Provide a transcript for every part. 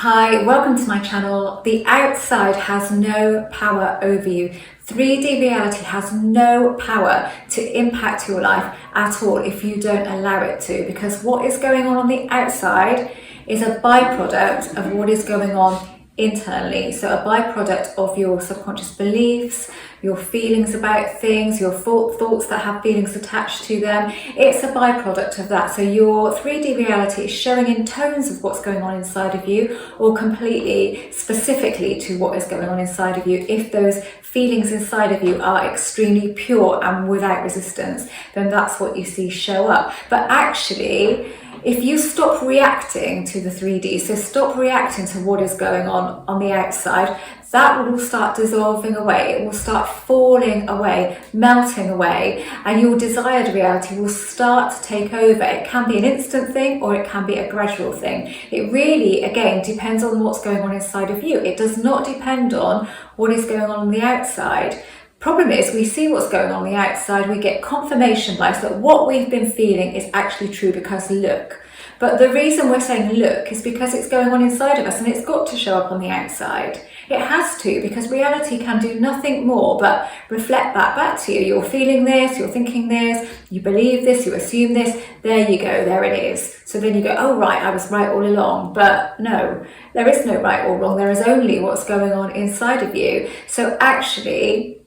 Hi, welcome to my channel. The outside has no power over you. 3D reality has no power to impact your life at all if you don't allow it to, because what is going on the outside is a byproduct of what is going on internally. So a byproduct of your subconscious beliefs, your feelings about things, your thoughts that have feelings attached to them. It's a byproduct of that. So your 3D reality is showing in tones of what's going on inside of you, or completely specifically to what is going on inside of you. If those feelings inside of you are extremely pure and without resistance, then that's what you see show up. But actually, if you stop reacting to the 3D, so stop reacting to what is going on the outside, that will start dissolving away. It will start falling away, melting away, and your desired reality will start to take over. It can be an instant thing or it can be a gradual thing. It really, again, depends on what's going on inside of you. It does not depend on what is going on the outside. Problem is, we see what's going on the outside, we get confirmation bias that what we've been feeling is actually true because look. But the reason we're saying look is because it's going on inside of us and it's got to show up on the outside. It has to, because reality can do nothing more but reflect that back to you. You're feeling this, you're thinking this, you believe this, you assume this, there you go, there it is. So then you go, oh right, I was right all along. But no, there is no right or wrong, there is only what's going on inside of you. So actually,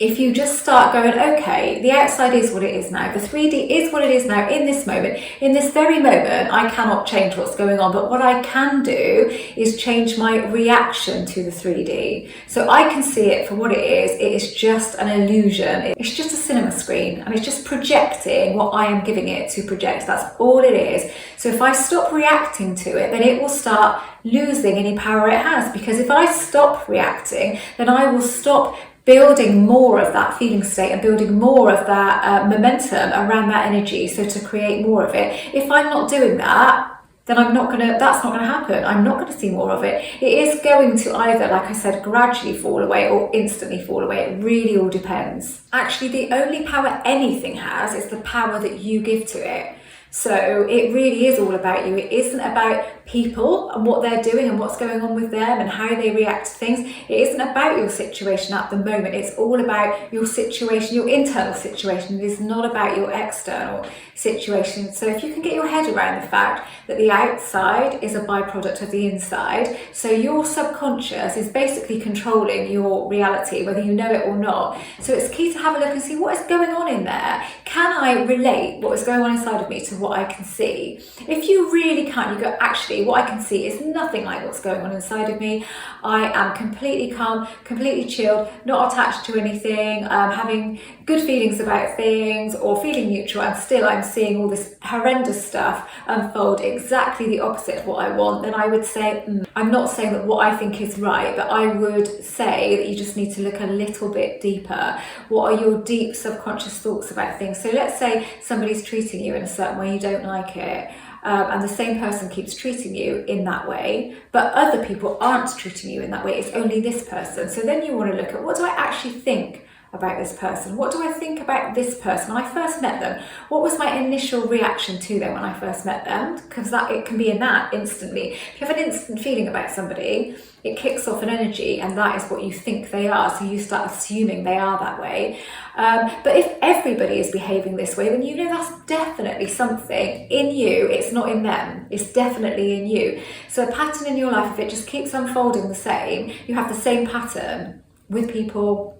if you just start going, okay, the outside is what it is now, the 3D is what it is now in this moment, in this very moment, I cannot change what's going on, but what I can do is change my reaction to the 3D. So I can see it for what it is just an illusion, it's just a cinema screen, and it's just projecting what I am giving it to project, that's all it is. So if I stop reacting to it, then it will start losing any power it has, because if I stop reacting, then I will stop building more of that feeling state and building more of that momentum around that energy, so to create more of it. If I'm not doing that, then that's not going to happen. I'm not going to see more of it. It is going to either, like I said, gradually fall away or instantly fall away. It really all depends. Actually, the only power anything has is the power that you give to it. So it really is all about you. It isn't about people and what they're doing and what's going on with them and how they react to things. It isn't about your situation at the moment. It's all about your situation, your internal situation. It is not about your external situation. So if you can get your head around the fact that the outside is a byproduct of the inside, so your subconscious is basically controlling your reality, whether you know it or not. So it's key to have a look and see what is going on in there. Can I relate what is going on inside of me to what I can see? If you really can't, you go, actually, what I can see is nothing like what's going on inside of me. I am completely calm, completely chilled, not attached to anything, having good feelings about things, or feeling neutral, and still I'm seeing all this horrendous stuff unfold exactly the opposite of what I want. Then I would say, I'm not saying that what I think is right, but I would say that you just need to look a little bit deeper. What are your deep subconscious thoughts about things? So let's say somebody's treating you in a certain way, you don't like it, and the same person keeps treating you in that way, but other people aren't treating you in that way, it's only this person. So then you want to look at, what do I actually think about this person? What do I think about this person? When I first met them, what was my initial reaction to them when I first met them? Because it can be in that instantly. If you have an instant feeling about somebody, it kicks off an energy, and that is what you think they are. So you start assuming they are that way. But if everybody is behaving this way, then you know that's definitely something in you. It's not in them. It's definitely in you. So a pattern in your life, if it just keeps unfolding the same, you have the same pattern with people,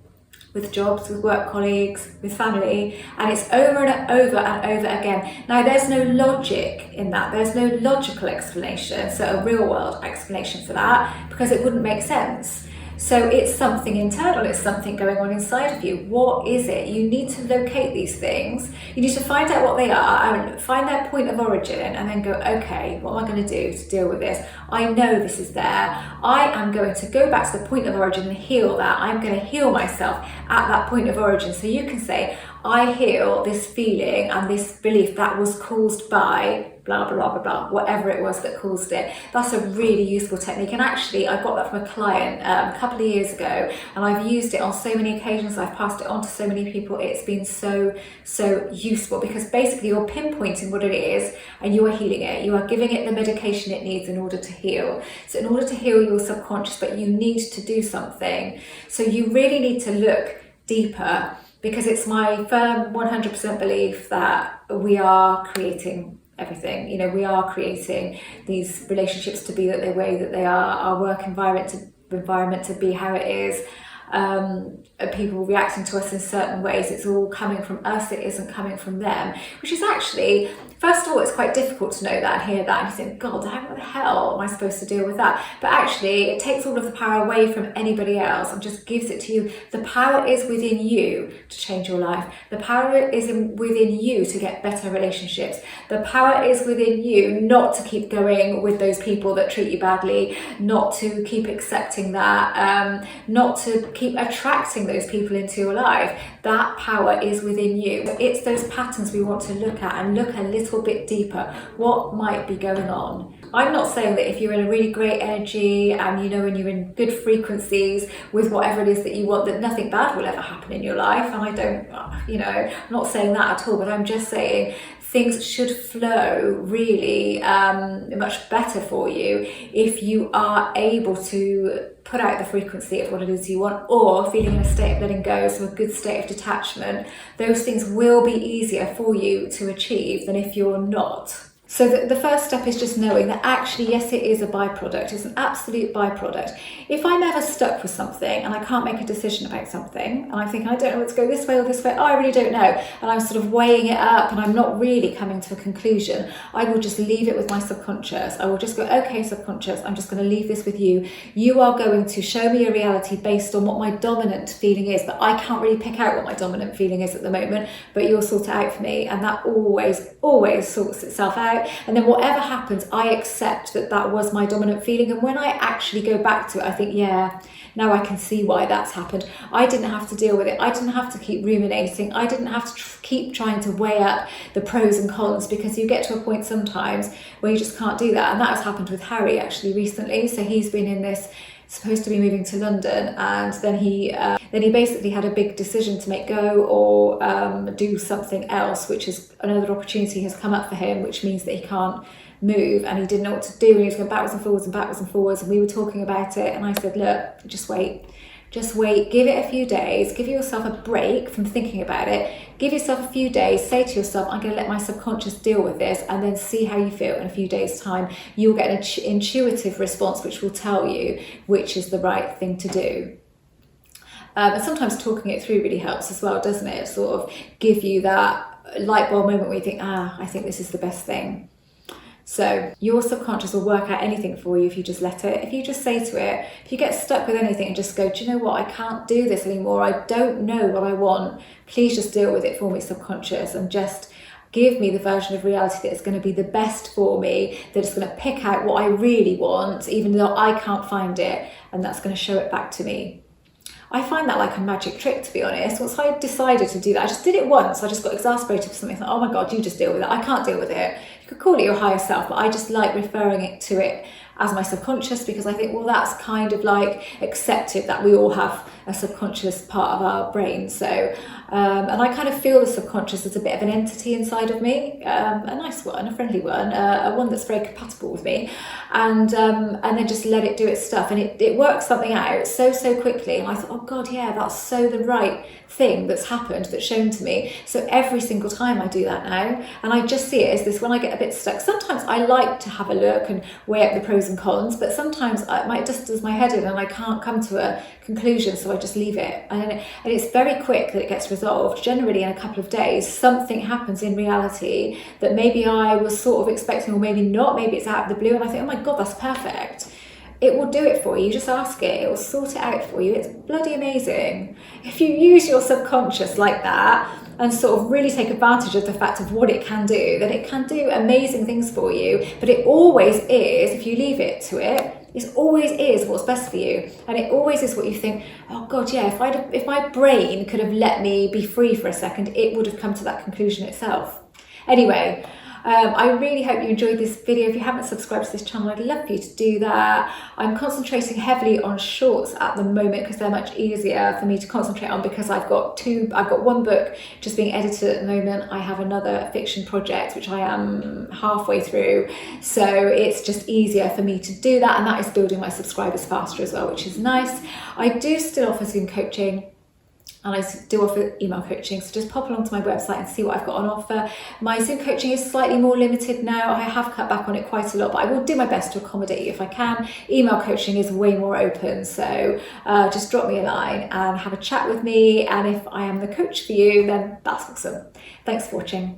with jobs, with work colleagues, with family, and it's over and over and over again. Now, there's no logic in that. There's no logical explanation, so a real world explanation for that, because it wouldn't make sense. So it's something internal, it's something going on inside of you. What is it? You need to locate these things. You need to find out what they are and find their point of origin, and then go, okay, what am I going to do to deal with this? I know this is there. I am going to go back to the point of origin and heal that. I'm going to heal myself at that point of origin. So you can say, I heal this feeling and this belief that was caused by blah, blah, blah, blah, whatever it was that caused it. That's a really useful technique. And actually, I got that from a client a couple of years ago, and I've used it on so many occasions. I've passed it on to so many people. It's been so useful, because basically you're pinpointing what it is and you are healing it. You are giving it the medication it needs in order to heal. So in order to heal your subconscious, but you need to do something. So you really need to look deeper, because it's my firm 100% belief that we are creating everything. You know, we are creating these relationships to be the way that they are, our work environment to be how it is, people reacting to us in certain ways. It's all coming from us, it isn't coming from them, which is actually, first of all, it's quite difficult to know that and hear that, and you think, God, how the hell am I supposed to deal with that? But actually, it takes all of the power away from anybody else and just gives it to you. The power is within you to change your life. The power is within you to get better relationships. The power is within you not to keep going with those people that treat you badly, not to keep accepting that, not to keep attracting those people into your life. That power is within you. It's those patterns we want to look at and look a little bit deeper. What might be going on? I'm not saying that if you're in a really great energy and you know, when you're in good frequencies with whatever it is that you want, that nothing bad will ever happen in your life. And I don't, you know, I'm not saying that at all, but I'm just saying things should flow really much better for you if you are able to put out the frequency of what it is you want, or feeling in a state of letting go, so a good state of detachment. Those things will be easier for you to achieve than if you're not. So the first step is just knowing that actually, yes, it is a byproduct. It's an absolute byproduct. If I'm ever stuck with something and I can't make a decision about something, and I think I don't know whether to go this way or this way, I really don't know, and I'm sort of weighing it up and I'm not really coming to a conclusion, I will just leave it with my subconscious. I will just go, okay, subconscious, I'm just going to leave this with you. You are going to show me a reality based on what my dominant feeling is, but I can't really pick out what my dominant feeling is at the moment, but you'll sort it out for me. And that always sorts itself out. And then whatever happens, I accept that that was my dominant feeling. And when I actually go back to it, I think, yeah, now I can see why that's happened. I didn't have to deal with it. I didn't have to keep ruminating. I didn't have to keep trying to weigh up the pros and cons, because you get to a point sometimes where you just can't do that. And that has happened with Harry actually recently. So he's been in this, supposed to be moving to London, and then he basically had a big decision to make, go or do something else, which is another opportunity has come up for him, which means that he can't move, and he didn't know what to do, and he was going backwards and forwards and backwards and forwards, and we were talking about it, and I said, look, just wait, give it a few days, give yourself a break from thinking about it, give yourself a few days, say to yourself, I'm going to let my subconscious deal with this, and then see how you feel in a few days' time. You'll get an intuitive response which will tell you which is the right thing to do. And sometimes talking it through really helps as well, doesn't it? Sort of give you that light bulb moment where you think, I think this is the best thing. So your subconscious will work out anything for you if you just let it. If you just say to it, if you get stuck with anything and just go, do you know what, I can't do this anymore, I don't know what I want, please just deal with it for me, subconscious, and just give me the version of reality that is going to be the best for me, that is going to pick out what I really want, even though I can't find it, and that's going to show it back to me. I find that like a magic trick, to be honest. Once I decided to do that, I just did it once. I just got exasperated for something. I thought, oh my God, you just deal with it. I can't deal with it. You could call it your higher self, but I just like referring it to it as my subconscious, because I think, well, that's kind of like accepted that we all have a subconscious part of our brain. So, and I kind of feel the subconscious as a bit of an entity inside of me, a nice one, a friendly one, one that's very compatible with me, and then just let it do its stuff, and it works something out so quickly. And I thought, oh God, yeah, that's so the right thing that's happened, that's shown to me. So every single time I do that now, and I just see it as this, when I get a bit stuck, sometimes I like to have a look and weigh up the pros and cons, but sometimes it just does my head in and I can't come to a conclusion, so I just leave it. And it's very quick that it gets resolved. Generally in a couple of days, something happens in reality that maybe I was sort of expecting, or maybe not, maybe it's out of the blue, and I think, oh my God, that's perfect. It will do it for you. You just ask it, it will sort it out for you. It's bloody amazing. If you use your subconscious like that and sort of really take advantage of the fact of what it can do, then it can do amazing things for you. But it always is, if you leave it to it, it always is what's best for you. And it always is what you think, oh God, yeah, if my brain could have let me be free for a second, it would have come to that conclusion itself. Anyway, I really hope you enjoyed this video. If you haven't subscribed to this channel, I'd love for you to do that. I'm concentrating heavily on shorts at the moment because they're much easier for me to concentrate on, because I've got one book just being edited at the moment. I have another fiction project which I am halfway through, so it's just easier for me to do that, and that is building my subscribers faster as well, which is nice. I do still offer Zoom coaching, and I do offer email coaching, so just pop along to my website and see what I've got on offer. My Zoom coaching is slightly more limited now. I have cut back on it quite a lot, but I will do my best to accommodate you if I can. Email coaching is way more open, so just drop me a line and have a chat with me, and if I am the coach for you, then that's awesome. Thanks for watching.